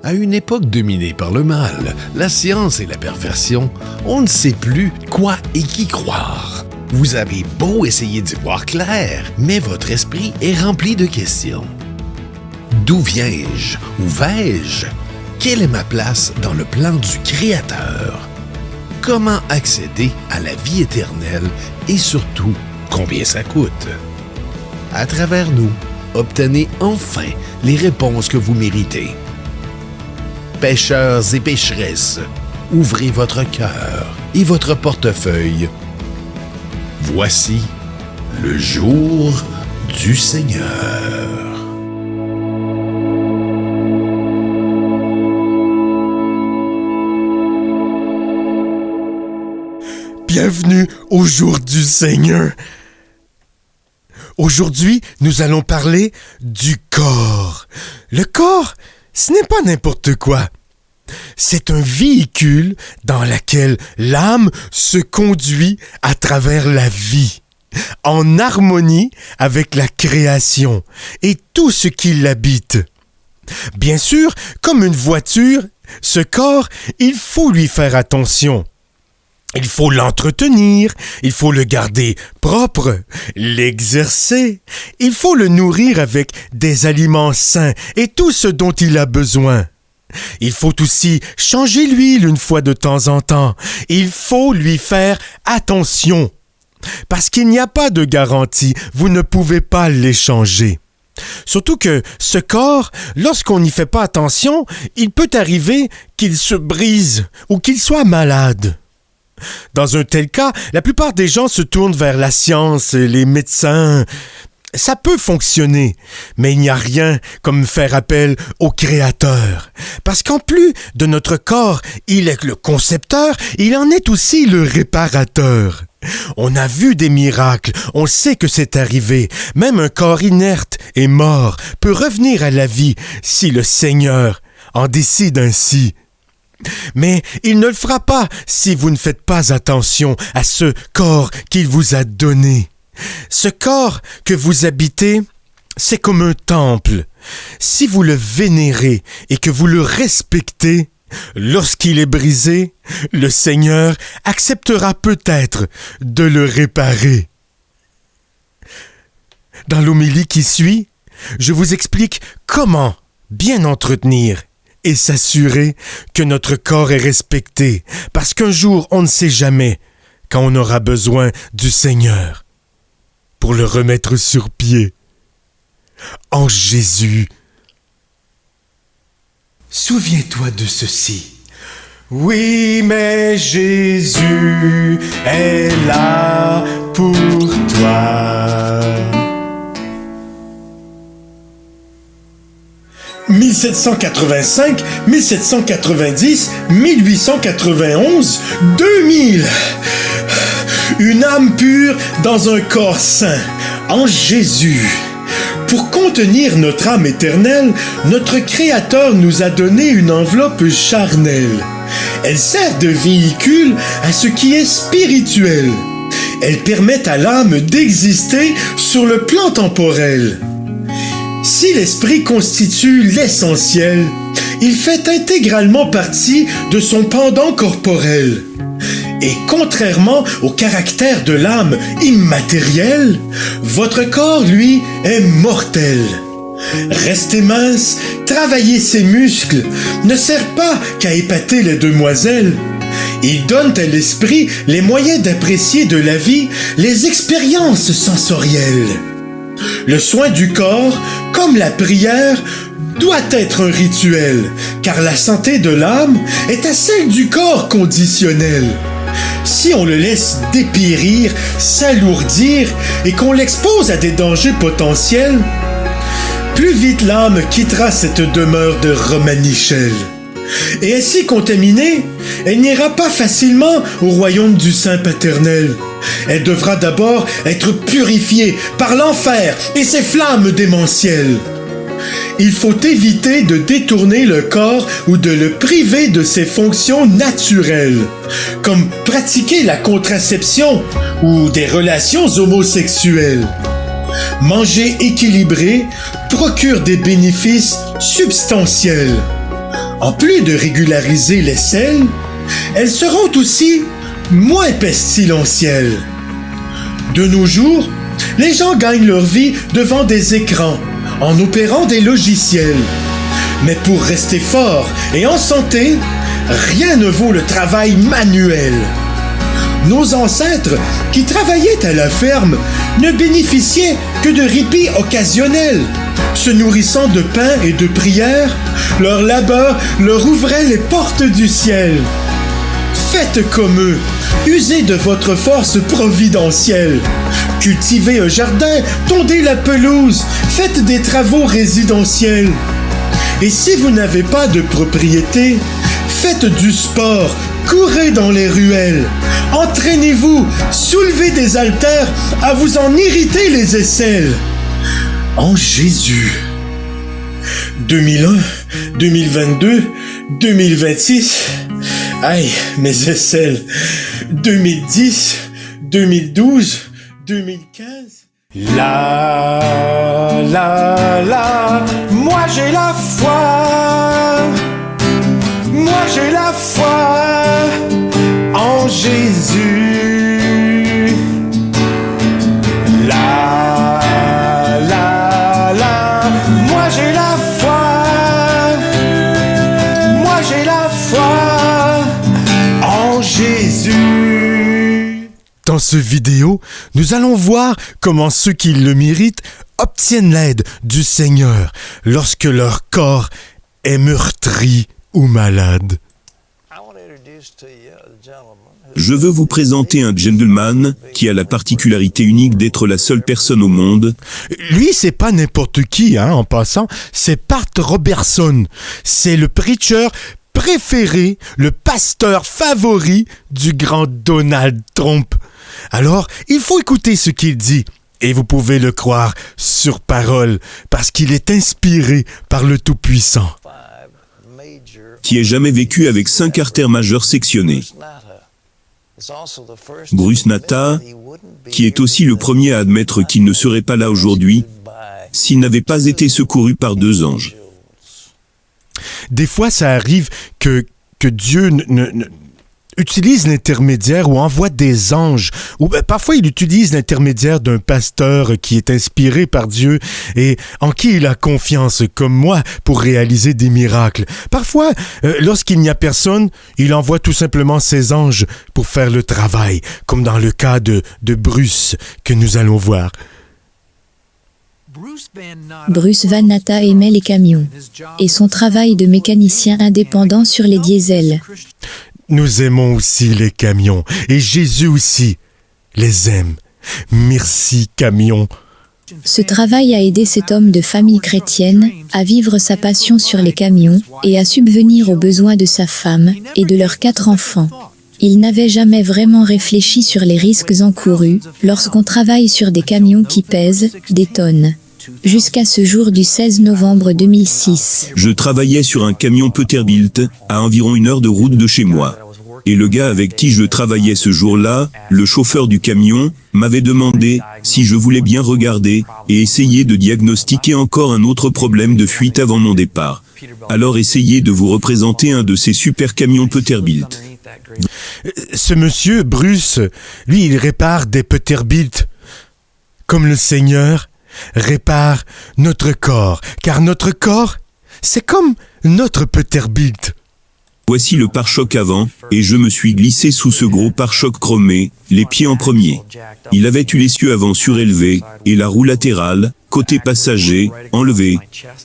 À une époque dominée par le mal, la science et la perversion, on ne sait plus quoi et qui croire. Vous avez beau essayer d'y voir clair, mais votre esprit est rempli de questions. D'où viens-je? Où vais-je? Quelle est ma place dans le plan du Créateur? Comment accéder à la vie éternelle et surtout, combien ça coûte? À travers nous, obtenez enfin les réponses que vous méritez. Pécheurs et pécheresses, ouvrez votre cœur et votre portefeuille. Voici le jour du Seigneur. Bienvenue au jour du Seigneur. Aujourd'hui, nous allons parler du corps. Le corps, ce n'est pas n'importe quoi. C'est un véhicule dans lequel l'âme se conduit à travers la vie, en harmonie avec la création et tout ce qui l'habite. Bien sûr, comme une voiture, ce corps, il faut lui faire attention. Il faut l'entretenir, il faut le garder propre, l'exercer. Il faut le nourrir avec des aliments sains et tout ce dont il a besoin. Il faut aussi changer l'huile une fois de temps en temps. Il faut lui faire attention. Parce qu'il n'y a pas de garantie, vous ne pouvez pas l'échanger. Surtout que ce corps, lorsqu'on n'y fait pas attention, il peut arriver qu'il se brise ou qu'il soit malade. Dans un tel cas, la plupart des gens se tournent vers la science et les médecins. Ça peut fonctionner, mais il n'y a rien comme faire appel au Créateur. Parce qu'en plus de notre corps, il est le concepteur, il en est aussi le réparateur. On a vu des miracles, on sait que c'est arrivé. Même un corps inerte et mort peut revenir à la vie si le Seigneur en décide ainsi. Mais il ne le fera pas si vous ne faites pas attention à ce corps qu'il vous a donné. Ce corps que vous habitez, c'est comme un temple. Si vous le vénérez et que vous le respectez, lorsqu'il est brisé, le Seigneur acceptera peut-être de le réparer. Dans l'homélie qui suit, je vous explique comment bien entretenir et s'assurer que notre corps est respecté, parce qu'un jour, on ne sait jamais quand on aura besoin du Seigneur pour le remettre sur pied. En Jésus. Souviens-toi de ceci. Oui, mais Jésus est là pour toi. 1785, 1790, 1891, 2000. Une âme pure dans un corps saint, en Jésus. Pour contenir notre âme éternelle, notre Créateur nous a donné une enveloppe charnelle. Elle sert de véhicule à ce qui est spirituel. Elle permet à l'âme d'exister sur le plan temporel. Si l'esprit constitue l'essentiel, il fait intégralement partie de son pendant corporel. Et contrairement au caractère de l'âme immatérielle, votre corps, lui, est mortel. Rester mince, travailler ses muscles, ne sert pas qu'à épater les demoiselles. Il donne à l'esprit les moyens d'apprécier de la vie les expériences sensorielles. Le soin du corps, comme la prière, doit être un rituel, car la santé de l'âme est à celle du corps conditionnelle. Si on le laisse dépérir, s'alourdir et qu'on l'expose à des dangers potentiels, plus vite l'âme quittera cette demeure de Romanichel. Et ainsi contaminée, elle n'ira pas facilement au royaume du Saint paternel. Elle devra d'abord être purifiée par l'enfer et ses flammes démentielles. Il faut éviter de détourner le corps ou de le priver de ses fonctions naturelles, comme pratiquer la contraception ou des relations homosexuelles. Manger équilibré procure des bénéfices substantiels. En plus de régulariser les selles, elles seront aussi moins pestilentielles. De nos jours, les gens gagnent leur vie devant des écrans, en opérant des logiciels. Mais pour rester fort et en santé, rien ne vaut le travail manuel. Nos ancêtres, qui travaillaient à la ferme, ne bénéficiaient que de répits occasionnels. Se nourrissant de pain et de prières, leur labeur leur ouvrait les portes du ciel. Faites comme eux, usez de votre force providentielle. Cultivez un jardin, tondez la pelouse, faites des travaux résidentiels. Et si vous n'avez pas de propriété, faites du sport, courez dans les ruelles. Entraînez-vous, soulevez des haltères à vous en irriter les aisselles. En Jésus. 2001, 2022, 2026. Aïe, mes aisselles. 2010, 2012, 2015. Moi j'ai la foi. Moi j'ai la foi en Jésus. Moi j'ai la foi. Moi j'ai la foi en Jésus. Dans ce vidéo, nous allons voir comment ceux qui le méritent obtiennent l'aide du Seigneur lorsque leur corps est meurtri ou malade. Je veux vous présenter un gentleman qui a la particularité unique d'être la seule personne au monde. Lui, c'est pas n'importe qui, en passant, c'est Pat Robertson. C'est le preacher préféré, le pasteur favori du grand Donald Trump. Alors, il faut écouter ce qu'il dit. Et vous pouvez le croire sur parole, parce qu'il est inspiré par le Tout-Puissant. Qui ait jamais vécu avec 5 artères majeures sectionnées. Bruce Natta, qui est aussi le premier à admettre qu'il ne serait pas là aujourd'hui, s'il n'avait pas été secouru par 2 anges. Des fois, ça arrive que Dieu utilise l'intermédiaire ou envoie des anges. Ou parfois, il utilise l'intermédiaire d'un pasteur qui est inspiré par Dieu et en qui il a confiance, comme moi, pour réaliser des miracles. Parfois, lorsqu'il n'y a personne, il envoie tout simplement ses anges pour faire le travail, comme dans le cas de Bruce, que nous allons voir. Bruce Van Natta aimait les camions et son travail de mécanicien indépendant sur les diesels. Nous aimons aussi les camions, et Jésus aussi les aime. Merci, camions. Ce travail a aidé cet homme de famille chrétienne à vivre sa passion sur les camions et à subvenir aux besoins de sa femme et de leurs 4 enfants. Il n'avait jamais vraiment réfléchi sur les risques encourus lorsqu'on travaille sur des camions qui pèsent des tonnes. Jusqu'à ce jour du 16 novembre 2006. Je travaillais sur un camion Peterbilt, à environ 1 heure de route de chez moi. Et le gars avec qui je travaillais ce jour-là, le chauffeur du camion, m'avait demandé si je voulais bien regarder et essayer de diagnostiquer encore un autre problème de fuite avant mon départ. Alors essayez de vous représenter un de ces super camions Peterbilt. Ce monsieur, Bruce, lui, il répare des Peterbilt. Comme le Seigneur répare notre corps, car notre corps, c'est comme notre Peterbilt. Voici le pare-choc avant, et je me suis glissé sous ce gros pare-choc chromé, les pieds en premier. Il avait eu l'essieu avant surélevé, et la roue latérale, côté passager, enlevée.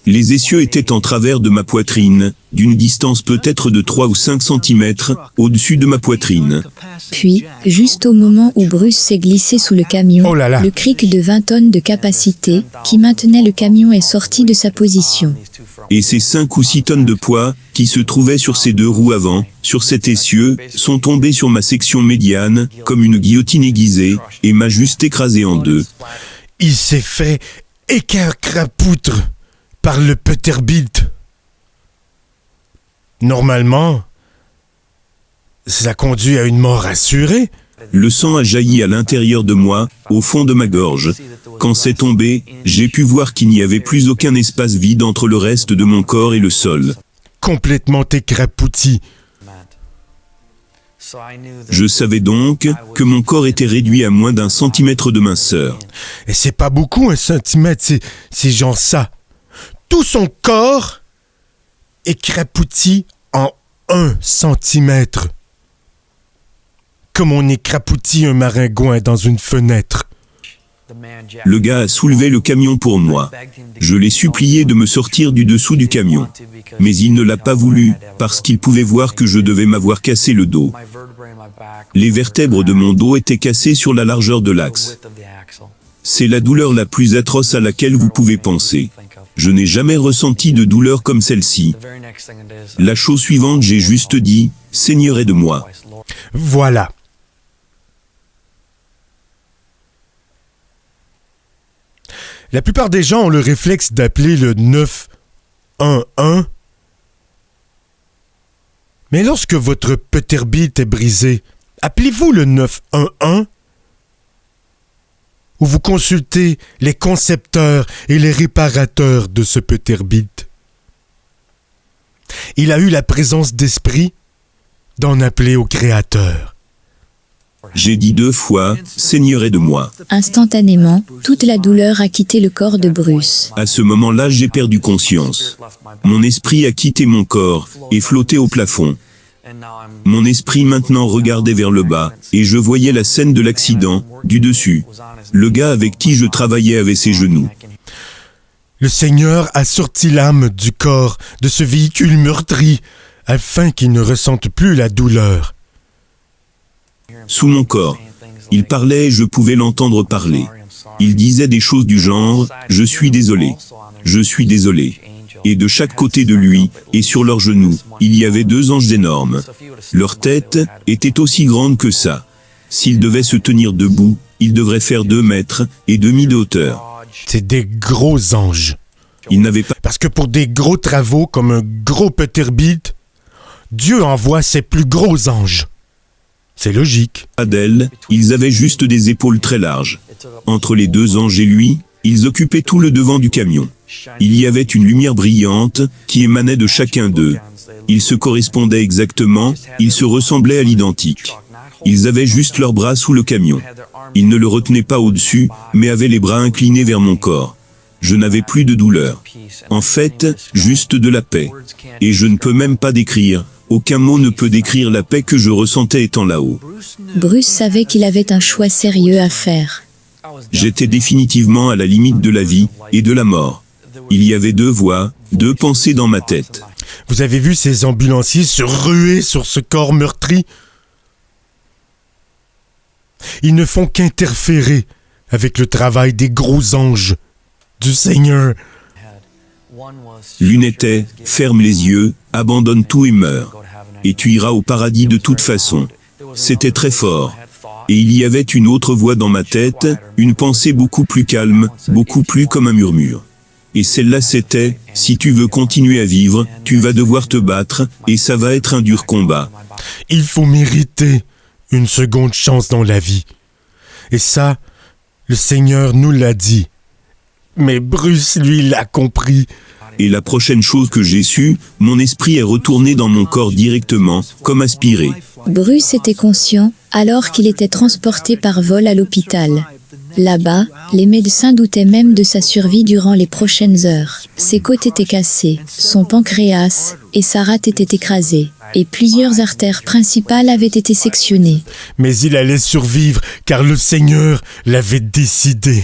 Les essieux étaient en travers de ma poitrine, d'une distance peut-être de 3 ou 5 cm, au-dessus de ma poitrine. Puis, juste au moment où Bruce s'est glissé sous le camion, le cric de 20 tonnes de capacité, qui maintenait le camion, est sorti de sa position. Et ces 5 ou 6 tonnes de poids, qui se trouvaient sur ces 2 roues avant, sur cet essieu, sont tombés sur ma section médiane, comme une guillotine aiguisée, et m'a juste écrasé en 2. Il s'est fait écarcrapoutre par le Peterbilt. Normalement, ça conduit à une mort assurée. Le sang a jailli à l'intérieur de moi, au fond de ma gorge. Quand c'est tombé, j'ai pu voir qu'il n'y avait plus aucun espace vide entre le reste de mon corps et le sol. complètement écrapouti. Je savais donc que mon corps était réduit à moins d'1 centimètre de minceur. Et c'est pas beaucoup, 1 centimètre, c'est genre ça. Tout son corps écrapouti en 1 centimètre. Comme on écrapoutit un maringouin dans une fenêtre. Le gars a soulevé le camion pour moi. Je l'ai supplié de me sortir du dessous du camion. Mais il ne l'a pas voulu, parce qu'il pouvait voir que je devais m'avoir cassé le dos. Les vertèbres de mon dos étaient cassées sur la largeur de l'axe. C'est la douleur la plus atroce à laquelle vous pouvez penser. Je n'ai jamais ressenti de douleur comme celle-ci. La chose suivante, j'ai juste dit, « Seigneur, aide-moi ». Voilà. La plupart des gens ont le réflexe d'appeler le 911. Mais lorsque votre Peterbilt est brisé, appelez-vous le 911? Ou vous consultez les concepteurs et les réparateurs de ce Peterbilt? Il a eu la présence d'esprit d'en appeler au Créateur. J'ai dit 2 fois, « Seigneur, aide-moi ». Instantanément, toute la douleur a quitté le corps de Bruce. À ce moment-là, j'ai perdu conscience. Mon esprit a quitté mon corps et flotté au plafond. Mon esprit maintenant regardait vers le bas, et je voyais la scène de l'accident, du dessus. Le gars avec qui je travaillais avait ses genoux. Le Seigneur a sorti l'âme du corps de ce véhicule meurtri, afin qu'il ne ressente plus la douleur. Sous mon corps. Il parlait et je pouvais l'entendre parler. Il disait des choses du genre « Je suis désolé. Je suis désolé ». Et de chaque côté de lui, et sur leurs genoux, il y avait 2 anges énormes. Leur tête était aussi grande que ça. S'ils devaient se tenir debout, ils devraient faire 2 mètres et demi de hauteur. C'est des gros anges. Ils n'avaient pas... Parce que pour des gros travaux comme un gros Peterbilt, Dieu envoie ses plus gros anges. C'est logique. D'ailes, ils avaient juste des épaules très larges. Entre les 2 anges et lui, ils occupaient tout le devant du camion. Il y avait une lumière brillante qui émanait de chacun d'eux. Ils se correspondaient exactement, ils se ressemblaient à l'identique. Ils avaient juste leurs bras sous le camion. Ils ne le retenaient pas au-dessus, mais avaient les bras inclinés vers mon corps. Je n'avais plus de douleur. En fait, juste de la paix. Et je ne peux même pas décrire. Aucun mot ne peut décrire la paix que je ressentais étant là-haut. Bruce savait qu'il avait un choix sérieux à faire. J'étais définitivement à la limite de la vie et de la mort. Il y avait 2 voix, 2 pensées dans ma tête. Vous avez vu ces ambulanciers se ruer sur ce corps meurtri? Ils ne font qu'interférer avec le travail des gros anges du Seigneur. L'une était « Ferme les yeux, abandonne tout et meurs. Et tu iras au paradis de toute façon. » C'était très fort. Et il y avait une autre voix dans ma tête, une pensée beaucoup plus calme, beaucoup plus comme un murmure. Et celle-là c'était « Si tu veux continuer à vivre, tu vas devoir te battre, et ça va être un dur combat. » Il faut mériter une seconde chance dans la vie. Et ça, le Seigneur nous l'a dit. Mais Bruce, lui, l'a compris. Et la prochaine chose que j'ai su, mon esprit est retourné dans mon corps directement, comme aspiré. Bruce était conscient alors qu'il était transporté par vol à l'hôpital. Là-bas, les médecins doutaient même de sa survie durant les prochaines heures. Ses côtes étaient cassées, son pancréas et sa rate étaient écrasées, et plusieurs artères principales avaient été sectionnées. Mais il allait survivre, car le Seigneur l'avait décidé.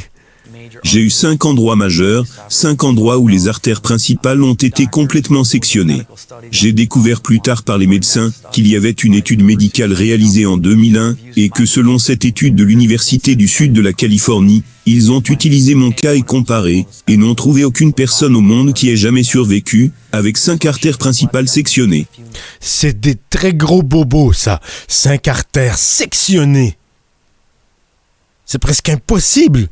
J'ai eu 5 endroits majeurs, 5 endroits où les artères principales ont été complètement sectionnées. J'ai découvert plus tard par les médecins qu'il y avait une étude médicale réalisée en 2001 et que selon cette étude de l'Université du Sud de la Californie, ils ont utilisé mon cas et comparé, et n'ont trouvé aucune personne au monde qui ait jamais survécu, avec 5 artères principales sectionnées. C'est des très gros bobos, ça. 5 artères sectionnées. C'est presque impossible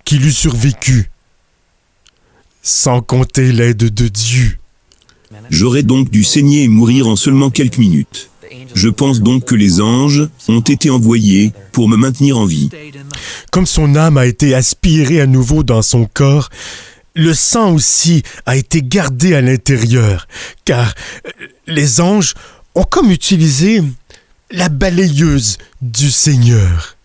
qu'il eût survécu, sans compter l'aide de Dieu. J'aurais donc dû saigner et mourir en seulement quelques minutes. Je pense donc que les anges ont été envoyés pour me maintenir en vie. Comme son âme a été aspirée à nouveau dans son corps, le sang aussi a été gardé à l'intérieur, car les anges ont comme utilisé la balayeuse du Seigneur.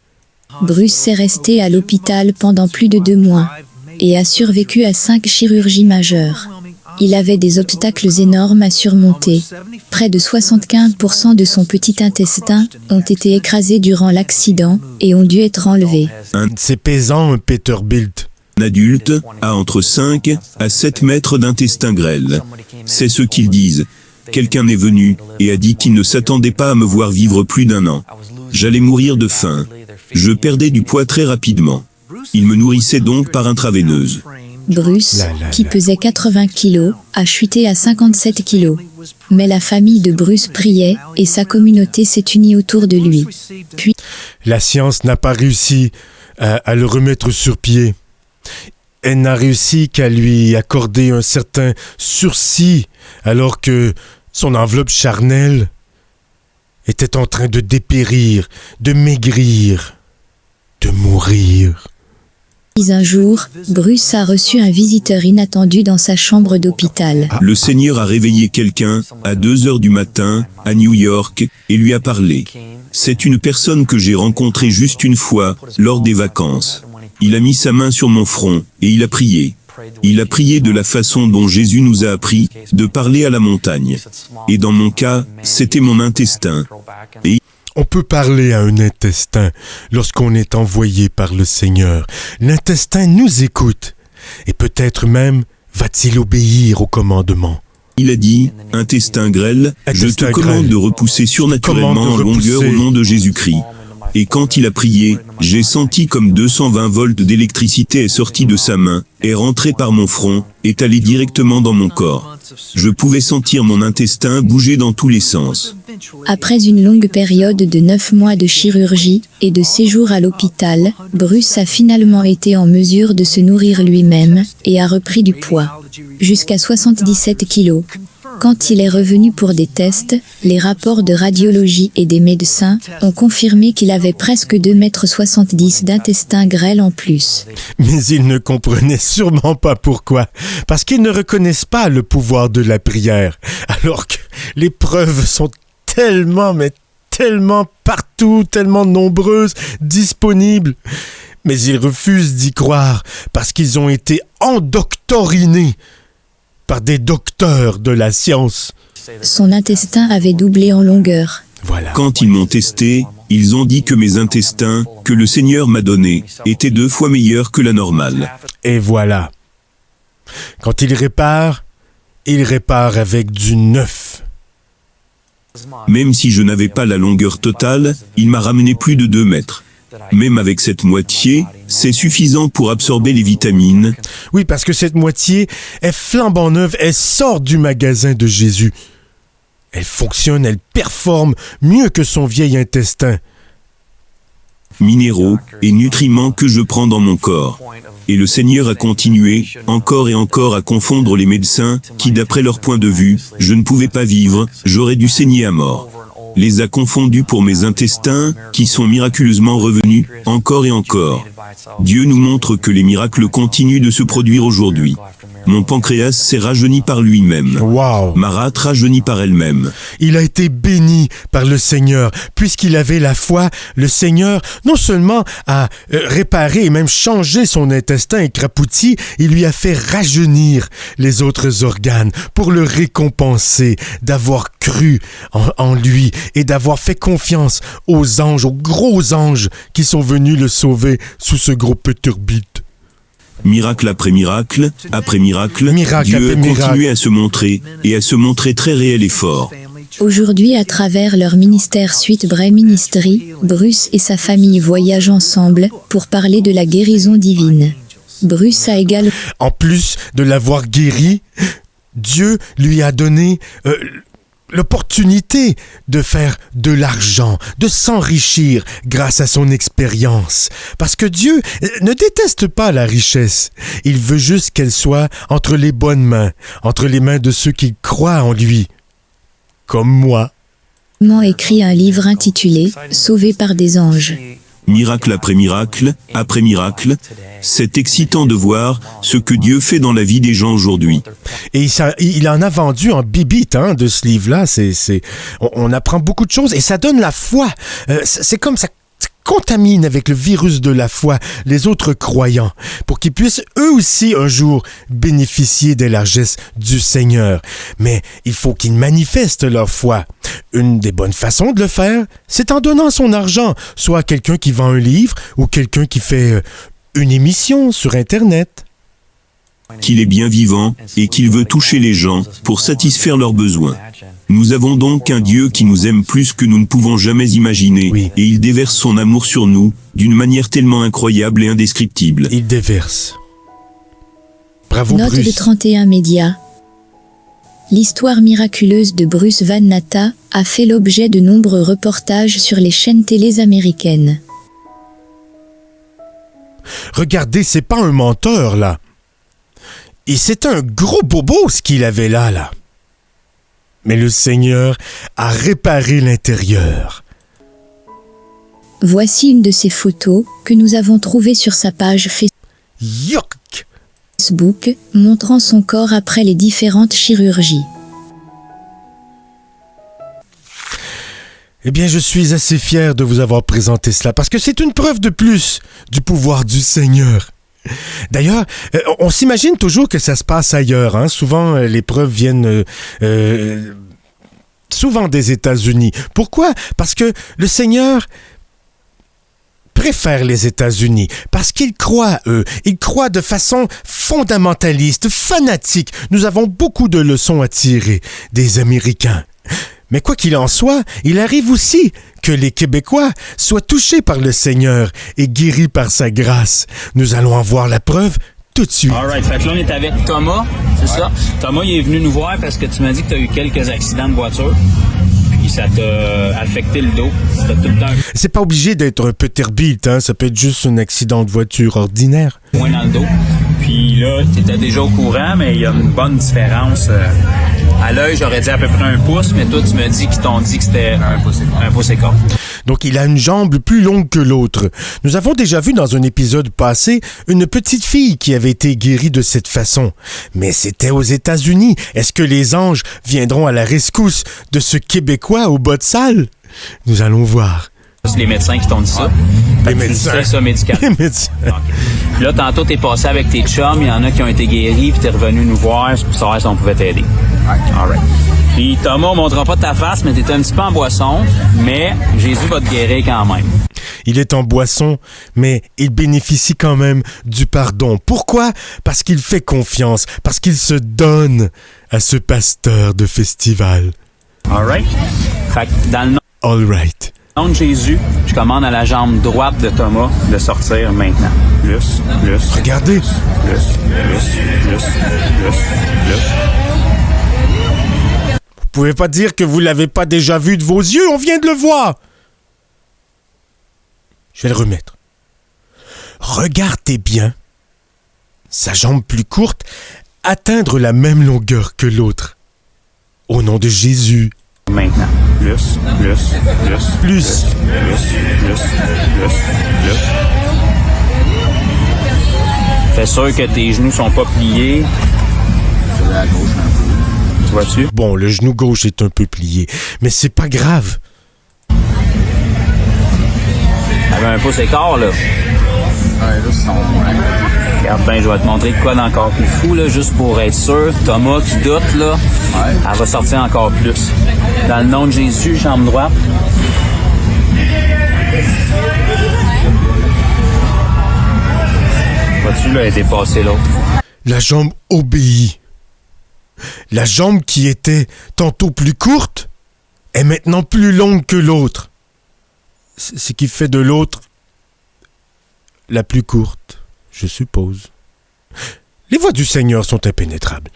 Bruce est resté à l'hôpital pendant plus de 2 mois et a survécu à 5 chirurgies majeures. Il avait des obstacles énormes à surmonter. Près de 75% de son petit intestin ont été écrasés durant l'accident et ont dû être enlevés. C'est pesant, Peterbilt. Un adulte a entre 5 à 7 mètres d'intestin grêle. C'est ce qu'ils disent. Quelqu'un est venu et a dit qu'il ne s'attendait pas à me voir vivre plus d'1 an. J'allais mourir de faim. Je perdais du poids très rapidement. Il me nourrissait donc par intraveineuse. Bruce, qui pesait 80 kilos, a chuté à 57 kilos. Mais la famille de Bruce priait et sa communauté s'est unie autour de lui. Puis, la science n'a pas réussi à le remettre sur pied. Elle n'a réussi qu'à lui accorder un certain sursis, alors que son enveloppe charnelle était en train de dépérir, de maigrir, de mourir. un jour, Bruce a reçu un visiteur inattendu dans sa chambre d'hôpital. Le Seigneur a réveillé quelqu'un à 2 heures du matin, à New York, et lui a parlé. C'est une personne que j'ai rencontrée juste une fois, lors des vacances. Il a mis sa main sur mon front, et il a prié. Il a prié de la façon dont Jésus nous a appris, de parler à la montagne. Et dans mon cas, c'était mon intestin. Et on peut parler à un intestin lorsqu'on est envoyé par le Seigneur. L'intestin nous écoute, et peut-être même va-t-il obéir au commandement. il a dit, intestin grêle, je te commande de repousser surnaturellement en longueur au nom de Jésus-Christ. Et quand il a prié, j'ai senti comme 220 volts d'électricité est sortie de sa main, est rentrée par mon front, est allée directement dans mon corps. Je pouvais sentir mon intestin bouger dans tous les sens. Après une longue période de 9 mois de chirurgie et de séjour à l'hôpital, Bruce a finalement été en mesure de se nourrir lui-même et a repris du poids, jusqu'à 77 kilos. Quand il est revenu pour des tests, les rapports de radiologie et des médecins ont confirmé qu'il avait presque 2,70 m d'intestin grêle en plus. Mais ils ne comprenaient sûrement pas pourquoi, parce qu'ils ne reconnaissent pas le pouvoir de la prière, alors que les preuves sont tellement partout, tellement nombreuses, disponibles. Mais ils refusent d'y croire, parce qu'ils ont été endoctrinés par des docteurs de la science. Son intestin avait doublé en longueur. Voilà. Quand ils m'ont testé, ils ont dit que mes intestins, que le Seigneur m'a donnés, étaient 2 fois meilleurs que la normale. Et voilà. Quand il répare avec du neuf. Même si je n'avais pas la longueur totale, il m'a ramené plus de 2 mètres. Même avec cette moitié, c'est suffisant pour absorber les vitamines. Oui, parce que cette moitié est flambant neuve, elle sort du magasin de Jésus. Elle fonctionne, elle performe mieux que son vieil intestin. Minéraux et nutriments que je prends dans mon corps. Et le Seigneur a continué, encore et encore à confondre les médecins, qui d'après leur point de vue, je ne pouvais pas vivre, j'aurais dû saigner à mort. Les a confondus pour mes intestins, qui sont miraculeusement revenus, encore et encore. Dieu nous montre que les miracles continuent de se produire aujourd'hui. Mon pancréas s'est rajeuni par lui-même. Wow. Ma rate rajeunie par elle-même. Il a été béni par le Seigneur. Puisqu'il avait la foi, le Seigneur non seulement a réparé et même changé son intestin écrapouti, il lui a fait rajeunir les autres organes pour le récompenser d'avoir cru en lui et d'avoir fait confiance aux anges, aux gros anges qui sont venus le sauver sous ce gros Peterbilt. Miracle après miracle, Dieu a continué à se montrer, et à se montrer très réel et fort. Aujourd'hui, à travers leur ministère Suite Bray Ministry, Bruce et sa famille voyagent ensemble pour parler de la guérison divine. Bruce a également... En plus de l'avoir guéri, Dieu lui a donné l'opportunité de faire de l'argent, de s'enrichir grâce à son expérience. Parce que Dieu ne déteste pas la richesse. Il veut juste qu'elle soit entre les bonnes mains, entre les mains de ceux qui croient en lui. Comme moi. écrit un livre intitulé « Sauvé par des anges ». miracle après miracle, après miracle. C'est excitant de voir ce que Dieu fait dans la vie des gens aujourd'hui. Et il en a vendu en bibite, de ce livre-là. On apprend beaucoup de choses et ça donne la foi. C'est comme ça contamine avec le virus de la foi les autres croyants pour qu'ils puissent eux aussi un jour bénéficier des largesses du Seigneur. Mais il faut qu'ils manifestent leur foi. Une des bonnes façons de le faire, c'est en donnant son argent, soit à quelqu'un qui vend un livre ou quelqu'un qui fait une émission sur Internet. Qu'il est bien vivant et qu'il veut toucher les gens pour satisfaire leurs besoins. Nous avons donc un Dieu qui nous aime plus que nous ne pouvons jamais imaginer, oui. Et il déverse son amour sur nous d'une manière tellement incroyable et indescriptible. Il déverse. Bravo, Note Bruce. de 31 médias. L'histoire miraculeuse de Bruce Van Natta a fait l'objet de nombreux reportages sur les chaînes télé américaines. Regardez, c'est pas un menteur, là. Et c'est un gros bobo, ce qu'il avait là. Mais le Seigneur a réparé l'intérieur. Voici une de ces photos que nous avons trouvées sur sa page Yuck! Facebook, montrant son corps après les différentes chirurgies. Eh bien, je suis assez fier de vous avoir présenté cela, parce que c'est une preuve de plus du pouvoir du Seigneur. D'ailleurs, on s'imagine toujours que ça se passe ailleurs. Souvent, les preuves viennent souvent des États-Unis. Pourquoi? Parce que le Seigneur préfère les États-Unis, parce qu'il croit, il croit de façon fondamentaliste, fanatique. Nous avons beaucoup de leçons à tirer des Américains. Mais quoi qu'il en soit, il arrive aussi que les Québécois soient touchés par le Seigneur et guéris par sa grâce. Nous allons en voir la preuve tout de suite. All right. Fait que là, on est avec Thomas, c'est ça? Thomas, il est venu nous voir parce que tu m'as dit que tu as eu quelques accidents de voiture. Puis ça t'a affecté le dos. T'as tout le temps C'est pas obligé d'être un Peterbilt, ça peut être juste un accident de voiture ordinaire. moins dans le dos. Puis là, tu étais déjà au courant, mais il y a une bonne différence. À l'œil, j'aurais dit à peu près 1 pouce, mais toi, tu me dis qu'ils t'ont dit que c'était 1 pouce et quart. Donc, il a une jambe plus longue que l'autre. Nous avons déjà vu dans un épisode passé une petite fille qui avait été guérie de cette façon. Mais c'était aux États-Unis. Est-ce que les anges viendront à la rescousse de ce Québécois au bas de salle? Nous allons voir. C'est les médecins qui t'ont dit ça. Les médecins. C'est ça, médical. Les médecins. Okay. Puis là, tantôt, t'es passé avec tes chums. Il y en a qui ont été guéris, puis t'es revenu nous voir pour savoir si on pouvait t'aider. All right. Puis Thomas, on montrera pas ta face, mais t'étais un petit peu en boisson. Mais Jésus va te guérir quand même. Il est en boisson, mais il bénéficie quand même du pardon. Pourquoi? Parce qu'il fait confiance, parce qu'il se donne à ce pasteur de festival. All right. Fait que dans le All right. nom de Jésus, je commande à la jambe droite de Thomas de sortir maintenant. Plus. Regardez. Plus. Vous pouvez pas dire que vous l'avez pas déjà vu de vos yeux, on vient de le voir. Je vais le remettre. Regardez bien. Sa jambe plus courte atteindre la même longueur que l'autre. Au nom de Jésus. Maintenant. Plus. Fais sûr que tes genoux sont pas pliés. Tu vois-tu? Bon, le genou gauche est un peu plié, mais c'est pas grave. T'avais 1 pouce et quart, là. Regarde bien, je vais te montrer de quoi d'encore plus fou, là, juste pour être sûr. Thomas qui doute, là, elle va sortir encore plus. Dans le nom de Jésus, jambe droite. Vois-tu, là, elle était passée l'autre. La jambe obéit. La jambe qui était tantôt plus courte est maintenant plus longue que l'autre. Ce qui fait de l'autre la plus courte, je suppose. Les voies du Seigneur sont impénétrables.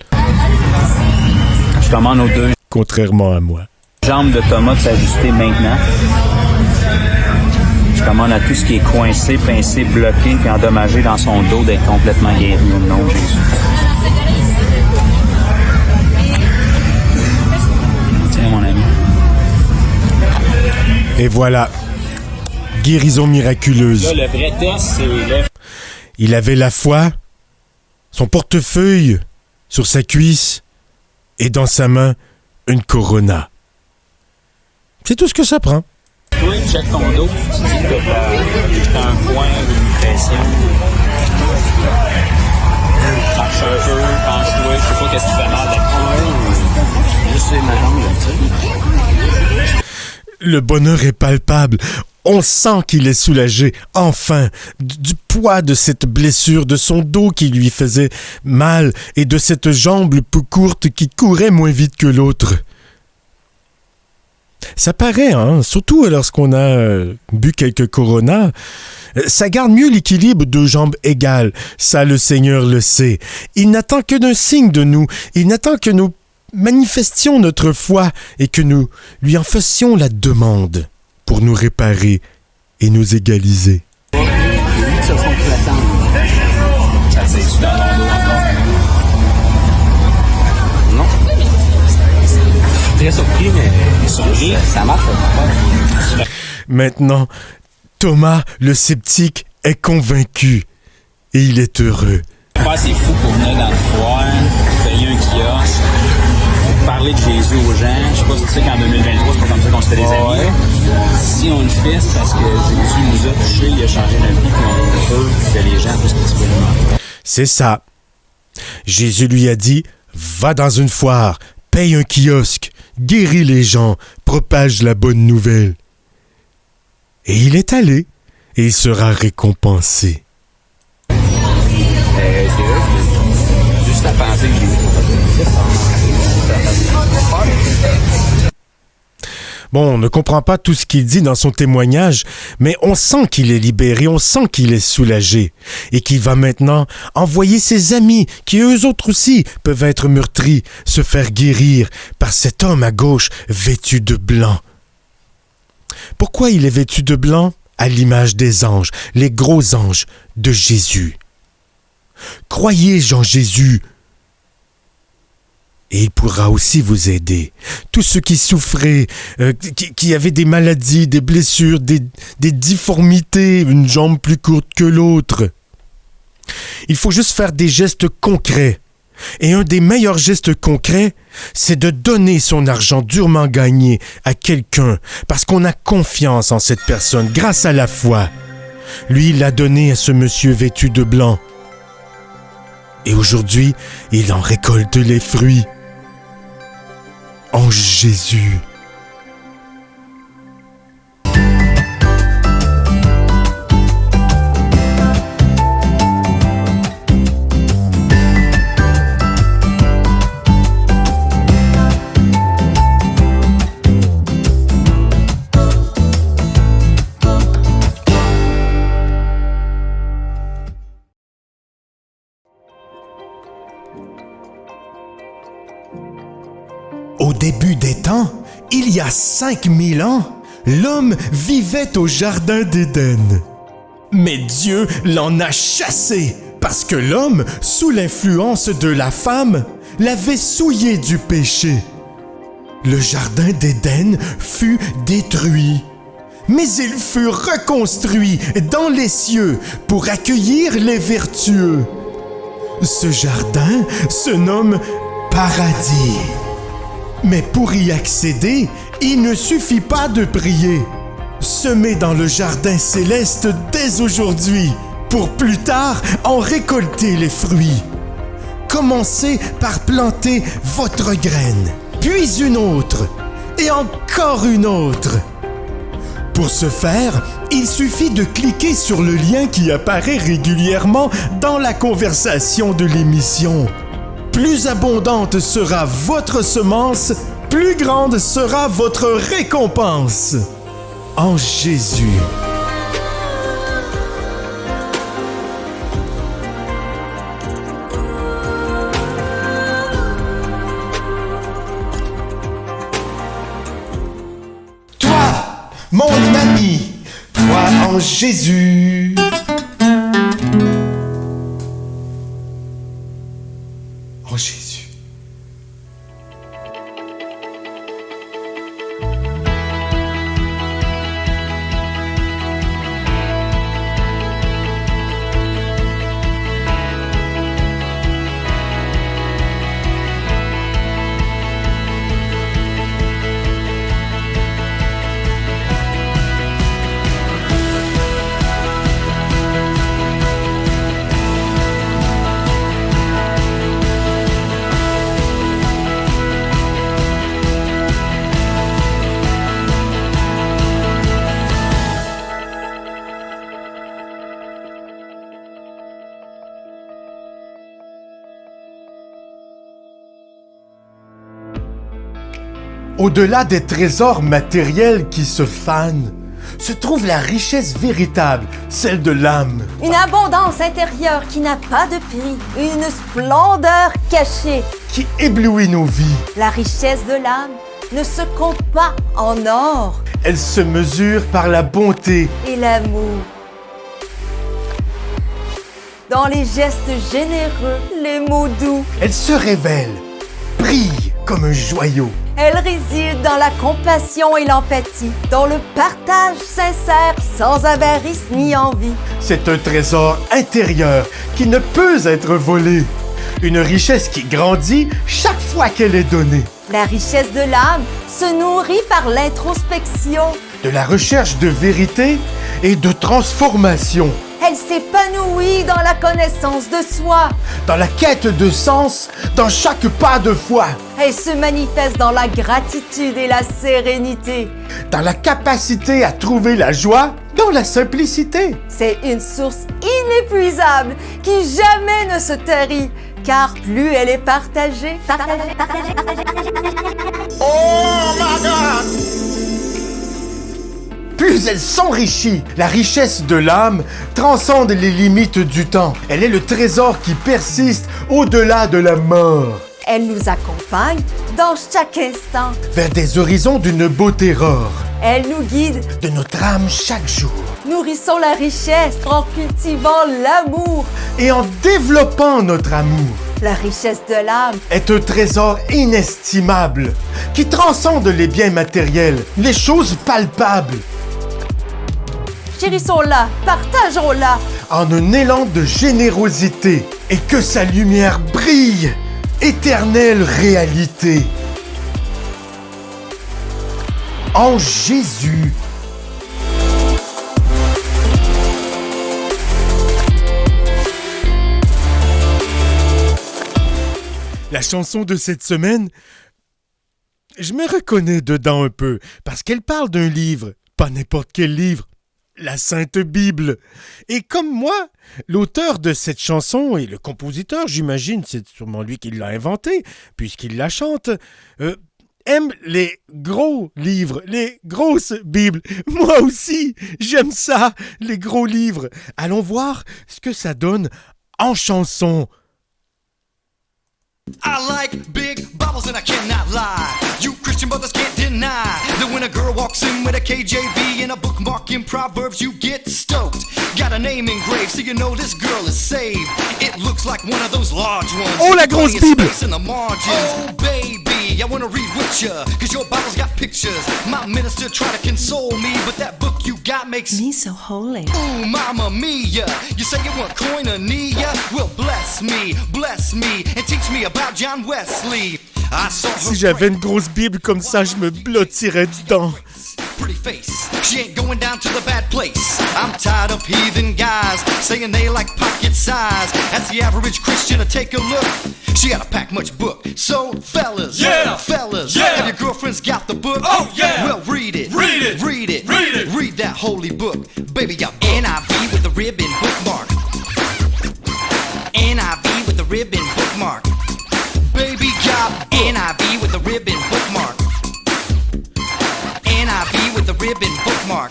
Je commande aux 2 Contrairement à moi. jambes de Thomas de s'ajuster maintenant. Je commande à tout ce qui est coincé, pincé, bloqué puis endommagé dans son dos d'être complètement guéri au nom de Jésus. Tiens, mon ami. Et voilà. guérison miraculeuse. Là, le vrai test, c'est le... Il avait la foi, son portefeuille sur sa cuisse et dans sa main, une Corona. C'est tout ce que ça prend. Toi, check ton dos, tu dis que t'as un point ou une pression. Marche un peu, penche-toi, je sais pas qu'est-ce qui fait mal d'habitude. Juste les marrons, là, tu sais. Le bonheur est palpable. On sent qu'il est soulagé, enfin, du poids de cette blessure, de son dos qui lui faisait mal et de cette jambe peu courte qui courait moins vite que l'autre. Ça paraît, hein, surtout lorsqu'on a bu quelques Corona. Ça garde mieux l'équilibre de jambes égales. Ça, le Seigneur le sait. Il n'attend que d'un signe de nous. Il n'attend que nous manifestions notre foi et que nous lui en fassions la demande pour nous réparer et nous égaliser. Ça tire-tu dans ton dos encore? Non. Très surpris, mais surpris, ça marche. Maintenant, Thomas, le sceptique, est convaincu et il est heureux. Ouais, c'est fou pour venir dans le foire, payer un kiosque, parler de Jésus aux gens. Je sais pas si tu sais qu'en 2023, c'est pas comme ça qu'on se fait des amis. Si on le fait, c'est parce que Jésus nous a touchés, il a changé notre vie, puis on veut que les gens puissent expérimenter. C'est ça. Jésus lui a dit, va dans une foire, paye un kiosque, guéris les gens, propage la bonne nouvelle. Et il est allé, et il sera récompensé. C'est vrai, juste à penser que Jésus Bon, on ne comprend pas tout ce qu'il dit dans son témoignage, mais on sent qu'il est libéré, on sent qu'il est soulagé, et qu'il va maintenant envoyer ses amis, qui eux autres aussi peuvent être meurtris, se faire guérir par cet homme à gauche vêtu de blanc. Pourquoi il est vêtu de blanc? À l'image des anges, les gros anges de Jésus. Croyez en Jésus, et il pourra aussi vous aider. Tous ceux qui souffraient, qui avaient des maladies, des blessures, des difformités, une jambe plus courte que l'autre. Il faut juste faire des gestes concrets. Et un des meilleurs gestes concrets, c'est de donner son argent durement gagné à quelqu'un, parce qu'on a confiance en cette personne, grâce à la foi. Lui, il l'a donné à ce monsieur vêtu de blanc. Et aujourd'hui, il en récolte les fruits. En Jésus. Au début des temps, il y a 5000 ans, l'homme vivait au jardin d'Éden. Mais Dieu l'en a chassé parce que l'homme, sous l'influence de la femme, l'avait souillé du péché. Le jardin d'Éden fut détruit, mais il fut reconstruit dans les cieux pour accueillir les vertueux. Ce jardin se nomme Paradis. Mais pour y accéder, il ne suffit pas de prier. Semez dans le jardin céleste dès aujourd'hui, pour plus tard en récolter les fruits. Commencez par planter votre graine, puis une autre, et encore une autre. Pour ce faire, il suffit de cliquer sur le lien qui apparaît régulièrement dans la conversation de l'émission. Plus abondante sera votre semence, plus grande sera votre récompense. En Jésus. Toi, mon ami, crois en Jésus. En Jésus. Au-delà des trésors matériels qui se fanent, se trouve la richesse véritable, celle de l'âme. Une abondance intérieure qui n'a pas de prix, une splendeur cachée. Qui éblouit nos vies. La richesse de l'âme ne se compte pas en or. Elle se mesure par la bonté Et l'amour. Dans les gestes généreux, les mots doux. Elle se révèle, brille comme un joyau. Elle réside dans la compassion et l'empathie, dans le partage sincère, sans avarice ni envie. C'est un trésor intérieur qui ne peut être volé. Une richesse qui grandit chaque fois qu'elle est donnée. La richesse de l'âme se nourrit par l'introspection. De la recherche de vérité et de transformation. Elle s'épanouit dans la connaissance de soi. Dans la quête de sens, dans chaque pas de foi. Elle se manifeste dans la gratitude et la sérénité. Dans la capacité à trouver la joie dans la simplicité. C'est une source inépuisable qui jamais ne se tarit, car plus elle est partagée. Plus elle s'enrichit, la richesse de l'âme transcende les limites du temps. Elle est le trésor qui persiste au-delà de la mort. Elle nous accompagne dans chaque instant. Vers des horizons d'une beauté rare. Elle nous guide. De notre âme chaque jour. Nourrissons la richesse en cultivant l'amour. Et en développant notre amour. La richesse de l'âme est un trésor inestimable qui transcende les biens matériels, les choses palpables. Chérissons-la, partageons-la. En un élan de générosité et que sa lumière brille, éternelle réalité. En Jésus. La chanson de cette semaine, je me reconnais dedans un peu, parce qu'elle parle d'un livre, pas n'importe quel livre, la Sainte Bible. Et comme moi, l'auteur de cette chanson et le compositeur, j'imagine, c'est sûrement lui qui l'a inventée, puisqu'il la chante, aime les gros livres, les grosses Bibles. Moi aussi, j'aime ça, les gros livres. Allons voir ce que ça donne en chanson. I like big Bibles and I cannot lie. You Christian brothers can't deny that when a girl walks in with a KJV and a bookmark in Proverbs, you get stoked. Got a name engraved so you know this girl is saved. It looks like one of those large ones. Oh, la grosse Bible! In the margins. Oh, baby, I wanna read with ya, cause your Bible's got pictures. My minister try to console me, but that book you got makes me so holy. Ooh, mamma mia. You say you want koinonia? Well, bless me, and teach me about John Wesley. Si j'avais une grosse Bible comme ça, je me blottirais dedans. Pretty face, she ain't going down to the bad place. I'm tired of heathen guys saying they like pocket size. That's the average Christian to take a look. She gotta pack much book. So fellas, fellas, have your girlfriends got the book? Oh yeah. Well, read it, read that holy book. Baby, got NIV with the ribbon bookmark. NIV with the ribbon bookmark. Baby got NIV with the ribbon bookmark. NIV with the ribbon bookmark.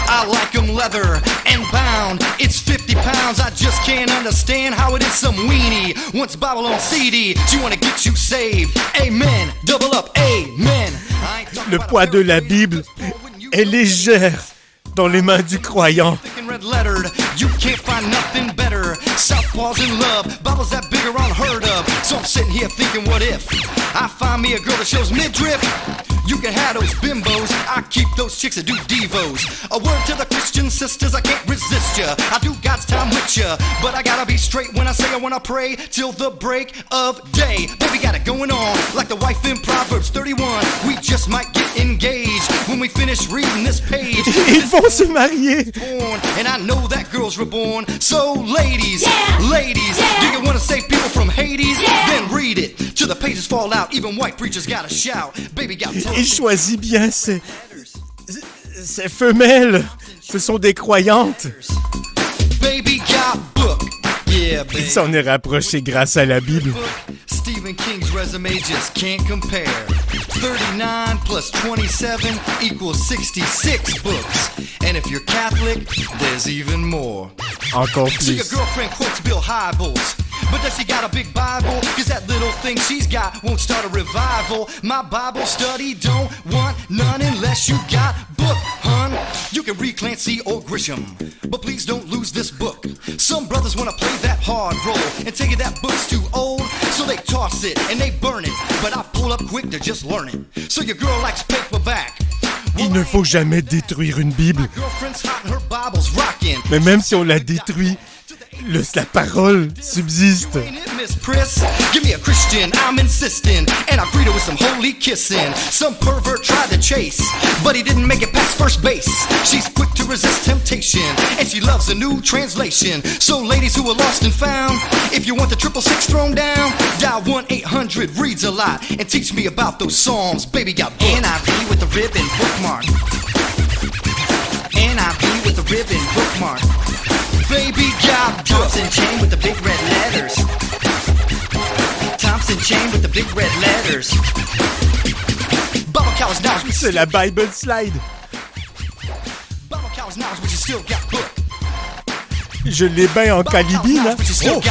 I like 'em leather and bound. It's 50 pounds. I just can't understand how it is some weenie wants Bible on CD. She wanna get you saved. Amen. Double up. Amen. Le poids de la Bible est légère dans les mains du croyant. You can't find nothing better. Southpaws in love, Bibles that big are unheard of. So I'm sitting here thinking, what if I find me a girl that shows midriff? You can have those bimbos, I keep those chicks that do devos. A word to the Christian sisters, I can't resist ya. I do God's time with ya, but I gotta be straight when I say I wanna pray till the break of day. Baby got it going on, like the wife in Proverbs 31. We just might get engaged when we finish reading this page. Ils vont se marier. And I know that girls reborn. So ladies, ladies, do you wanna save people from Hades? Then read it till the pages fall out. Even white preachers gotta shout. Baby got Il choisit bien ces femelles. Ce sont des croyantes. Baby got book. Yeah, Il s'en est rapproché grâce à la Bible. Stephen King's resume just can't compare. 39 plus 27 equals 66 books. And if you're Catholic, there's even more. Encore So your plus. girlfriend quotes Bill Hybels. But does she got a big Bible? Cause that little thing she's got won't start a revival. My Bible study don't want none unless you got book, hun. You can read Clancy or Grisham, but please don't lose this book. Some brothers wanna play that hard role and tell you that book's too old, so they toss it and they burn it. But I pull up quick to just learn it. So your girl likes paperback. Il ne faut jamais détruire une Bible. Girlfriend's hot and her Bible's rocking. Mais même si on la détruit, la parole subsiste. Ain't it, Miss Priss? Give me a Christian, I'm insisting. And I greet her with some holy kissing. Some pervert tried to chase, but he didn't make it past first base. She's quick to resist temptation, and she loves a new translation. So ladies who are lost and found, if you want the 666 thrown down, dial 1-800 reads a lot and teach me about those psalms. Baby got booked. NIV with the ribbon bookmark. NIV with the ribbon bookmark. Baby got Thompson chain with the big red letters. Thompson chain with the big red letters. Bubble cows now, we C'est la Bible slide. Bubble cows now, we still got booked. Je l'ai bien en calibine. Hein? Oh,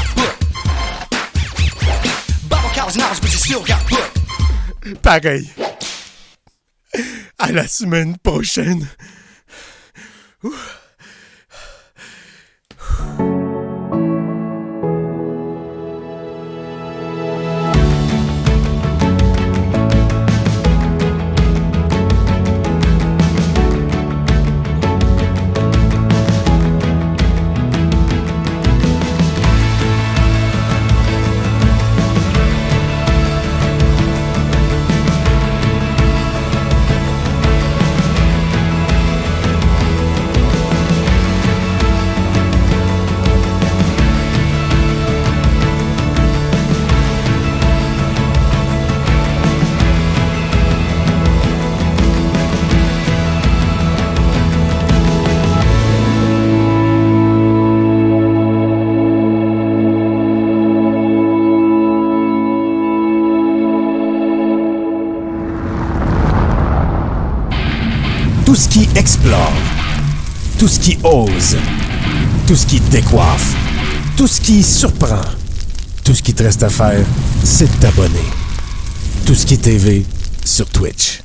Bubble cows now, we still got booked. pareil. À la semaine prochaine. Ouh. Tout ce qui explore, tout ce qui ose, tout ce qui décoiffe, tout ce qui surprend, tout ce qui te reste à faire, c'est de t'abonner. Tout ce qui est TV sur Twitch.